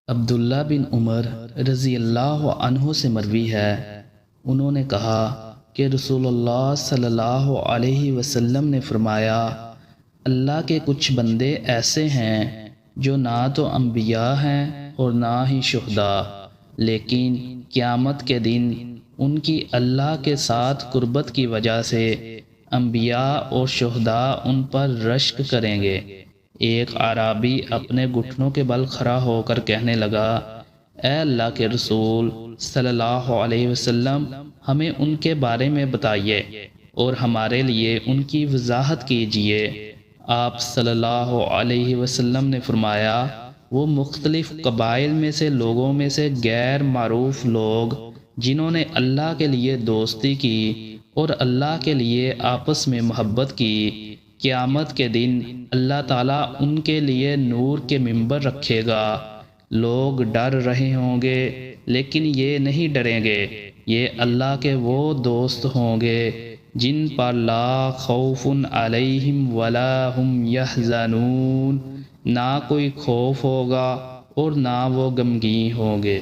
عبداللہ بن عمر رضی اللہ عنہ سے مروی ہے، انہوں نے کہا کہ رسول اللہ صلی اللہ علیہ وسلم نے فرمایا، اللہ کے کچھ بندے ایسے ہیں جو نہ تو انبیاء ہیں اور نہ ہی شہداء، لیکن قیامت کے دن ان کی اللہ کے ساتھ قربت کی وجہ سے انبیاء اور شہداء ان پر رشک کریں گے۔ ایک اعرابی اپنے گھٹنوں کے بل کھڑا ہو کر کہنے لگا، اے اللہ کے رسول صلی اللہ علیہ وسلم، ہمیں ان کے بارے میں بتائیے اور ہمارے لیے ان کی وضاحت کیجیے۔ آپ صلی اللہ علیہ وسلم نے فرمایا، وہ مختلف قبائل میں سے لوگوں میں سے غیر معروف لوگ جنہوں نے اللہ کے لیے دوستی کی اور اللہ کے لیے آپس میں محبت کی، قیامت کے دن اللہ تعالیٰ ان کے لیے نور کے ممبر رکھے گا۔ لوگ ڈر رہے ہوں گے لیکن یہ نہیں ڈریں گے، یہ اللہ کے وہ دوست ہوں گے جن پر لا خوف علیہم ولا ہم یحزنون، نہ کوئی خوف ہوگا اور نہ وہ غمگین ہوں گے۔